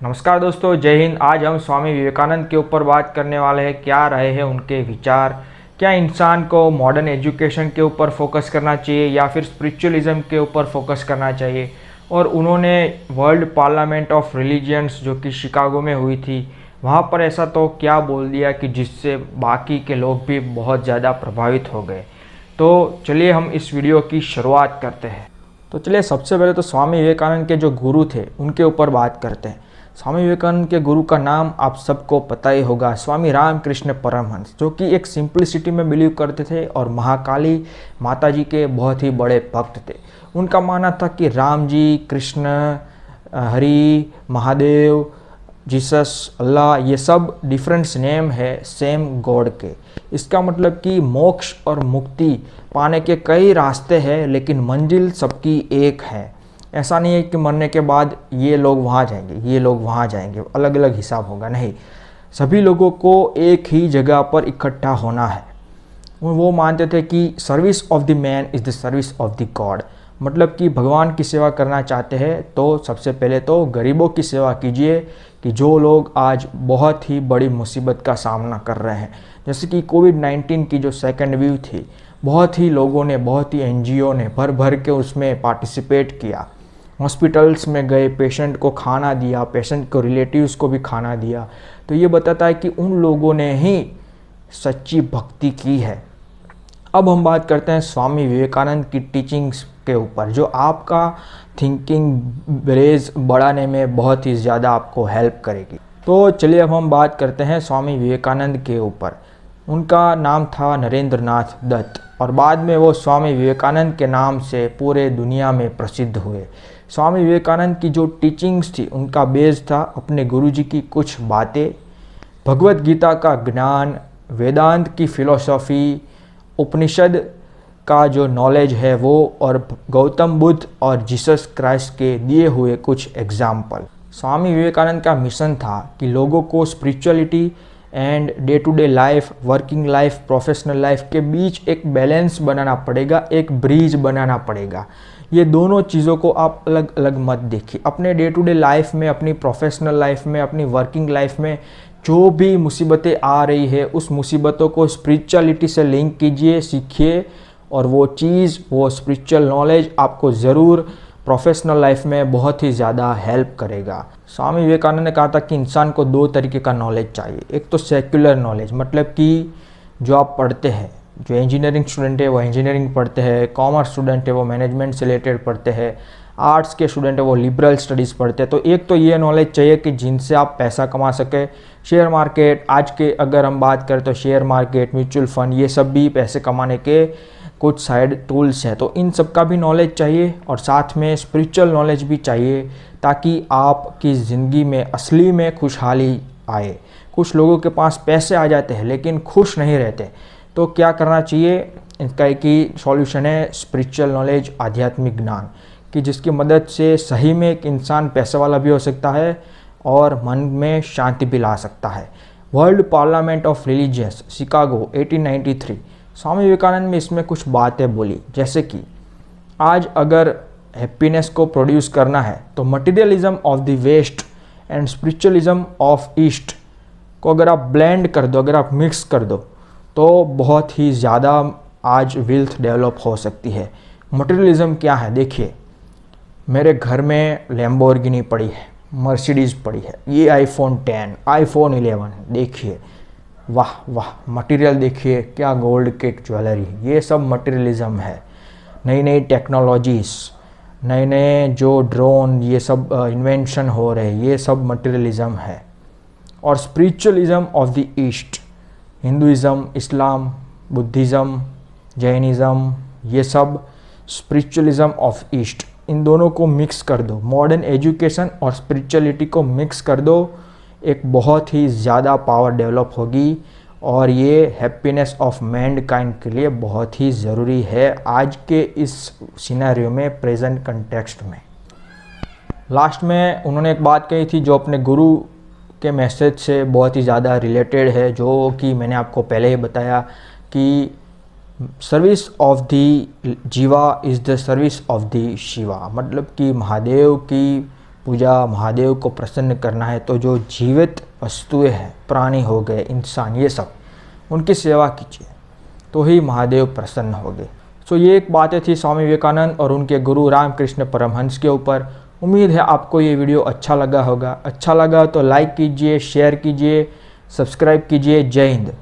नमस्कार दोस्तों, जय हिंद। आज हम स्वामी विवेकानंद के ऊपर बात करने वाले हैं। क्या रहे हैं उनके विचार, क्या इंसान को मॉडर्न एजुकेशन के ऊपर फोकस करना चाहिए या फिर स्पिरिचुअलिज्म के ऊपर फोकस करना चाहिए। और उन्होंने वर्ल्ड पार्लियामेंट ऑफ रिलीजियंस जो कि शिकागो में हुई थी, वहाँ पर ऐसा तो क्या बोल दिया कि जिससे बाकी के लोग भी बहुत ज़्यादा प्रभावित हो गए। तो चलिए हम इस वीडियो की शुरुआत करते हैं। तो चलिए सबसे पहले तो स्वामी विवेकानंद के जो गुरु थे उनके ऊपर बात करते हैं। स्वामी विवेकानंद के गुरु का नाम आप सबको पता ही होगा, स्वामी रामकृष्ण परमहंस, जो कि एक सिंपलिसिटी में बिलीव करते थे और महाकाली माता जी के बहुत ही बड़े भक्त थे। उनका मानना था कि राम जी, कृष्ण, हरि, महादेव, जीसस, अल्लाह, ये सब डिफरेंट नेम है सेम गॉड के। इसका मतलब कि मोक्ष और मुक्ति पाने के कई रास्ते हैं, लेकिन मंजिल सबकी एक है। ऐसा नहीं है कि मरने के बाद ये लोग वहाँ जाएंगे, ये लोग वहाँ जाएंगे, अलग अलग हिसाब होगा, नहीं। सभी लोगों को एक ही जगह पर इकट्ठा होना है। वो मानते थे कि service of the man is the service of the God. मतलब कि भगवान की सेवा करना चाहते हैं तो सबसे पहले तो गरीबों की सेवा कीजिए, कि जो लोग आज बहुत ही बड़ी मुसीबत का सामना कर रहे हैं। जैसे कि कोविड-19 की जो सेकेंड वेव थी, बहुत ही लोगों ने, बहुत ही एनजीओ ने भर भर के उसमें पार्टिसिपेट किया। हॉस्पिटल्स में गए, पेशेंट को खाना दिया, पेशेंट को रिलेटिव्स को भी खाना दिया। तो ये बताता है कि उन लोगों ने ही सच्ची भक्ति की है। अब हम बात करते हैं स्वामी विवेकानंद की टीचिंग्स के ऊपर, जो आपका थिंकिंग ब्रेज बढ़ाने में बहुत ही ज़्यादा आपको हेल्प करेगी। तो चलिए अब हम बात करते हैं स्वामी विवेकानंद के ऊपर। उनका नाम था नरेंद्र नाथ दत्त और बाद में वो स्वामी विवेकानंद के नाम से पूरे दुनिया में प्रसिद्ध हुए। स्वामी विवेकानंद की जो टीचिंग्स थी, उनका बेस था अपने गुरुजी की कुछ बातें, भगवत गीता का ज्ञान, वेदांत की फ़िलॉसफ़ी, उपनिषद का जो नॉलेज है वो, और गौतम बुद्ध और जीसस क्राइस्ट के दिए हुए कुछ एग्जाम्पल। स्वामी विवेकानंद का मिशन था कि लोगों को spirituality and day to day life, working life, professional life के बीच एक बैलेंस बनाना पड़ेगा, एक ब्रिज बनाना पड़ेगा। ये दोनों चीज़ों को आप अलग अलग मत देखिए। अपने डे टू डे लाइफ में, अपनी प्रोफेशनल लाइफ में, अपनी वर्किंग लाइफ में जो भी मुसीबतें आ रही है, उस मुसीबतों को स्पिरिचुअलिटी से लिंक कीजिए, सीखिए, और वो चीज़, वो स्पिरिचुअल नॉलेज आपको ज़रूर प्रोफेशनल लाइफ में बहुत ही ज़्यादा हेल्प करेगा। स्वामी विवेकानंद ने कहा था कि इंसान को दो तरीके का नॉलेज चाहिए। एक तो सेक्युलर नॉलेज, मतलब कि जो आप पढ़ते हैं, जो इंजीनियरिंग स्टूडेंट है वो इंजीनियरिंग पढ़ते हैं, कॉमर्स स्टूडेंट है वो मैनेजमेंट से रिलेटेड पढ़ते हैं, आर्ट्स के स्टूडेंट है वो लिबरल स्टडीज़ पढ़ते हैं। तो एक तो ये नॉलेज चाहिए कि जिनसे आप पैसा कमा सके। शेयर मार्केट, आज के अगर हम बात करें तो शेयर मार्केट, म्यूचुअल फंड, ये सब भी पैसे कमाने के कुछ साइड टूल्स हैं। तो इन सब का भी नॉलेज चाहिए और साथ में स्पिरिचुअल नॉलेज भी चाहिए, ताकि आपकी ज़िंदगी में असली में खुशहाली आए। कुछ लोगों के पास पैसे आ जाते हैं लेकिन खुश नहीं रहते। तो क्या करना चाहिए? इसका एक ही सॉल्यूशन है, स्पिरिचुअल नॉलेज, आध्यात्मिक ज्ञान, कि जिसकी मदद से सही में एक इंसान पैसे वाला भी हो सकता है और मन में शांति भी ला सकता है। World parliament of religions Chicago 1893, Swami Vivekananda ने इसमें कुछ बातें बोली, जैसे कि आज अगर हैप्पीनेस को प्रोड्यूस करना है तो materialism of the west and spiritualism of east को अगर आप ब्लेंड कर दो, अगर आप मिक्स कर दो, तो बहुत ही ज़्यादा आज वेल्थ डेवलप हो सकती है। मटेरियलिज्म क्या है? देखिए, मेरे घर में लैम्बोर्गिनी पड़ी है, मर्सिडीज़ पड़ी है, ये आईफोन 10, आईफोन 11, देखिए, वाह वाह, मटेरियल देखिए, क्या गोल्ड के ज्वेलरी, ये सब मटेरियलिज्म है। नई नई टेक्नोलॉजीज़, नए नए जो ड्रोन, ये सब इन्वेंशन हो रहे, ये सब मटेरियलिज्म है। और spiritualism of the east, Hinduism, Islam, Buddhism, Jainism, ये सब स्पिरिचुअलिज्म ऑफ ईस्ट, इन दोनों को मिक्स कर दो, मॉडर्न एजुकेशन और स्पिरिचुअलिटी को मिक्स कर दो, एक बहुत ही ज़्यादा पावर डेवलप होगी। और ये हैप्पीनेस ऑफ मैनकाइंड के लिए बहुत ही ज़रूरी है आज के इस सिनेरियो में, प्रेजेंट कंटेक्स्ट में। लास्ट में उन्होंने एक बात कही थी जो अपने गुरु के मैसेज से बहुत ही ज़्यादा रिलेटेड है, जो कि मैंने आपको पहले ही बताया कि सर्विस ऑफ द जीवा is the service of the Shiva. मतलब कि महादेव की पूजा महादेव को प्रसन्न करना है तो जो जीवित वस्तुएं हैं, प्राणी हो गए, इंसान, ये सब उनकी सेवा कीजिए तो ही महादेव प्रसन्न होंगे। सो ये एक बातें थी स्वामी विवेकानंद और उनके गुरु रामकृष्ण परमहंस के ऊपर। उम्मीद है आपको ये वीडियो अच्छा लगा होगा। अच्छा लगा तो लाइक कीजिए, शेयर कीजिए, सब्सक्राइब कीजिए। जय हिंद।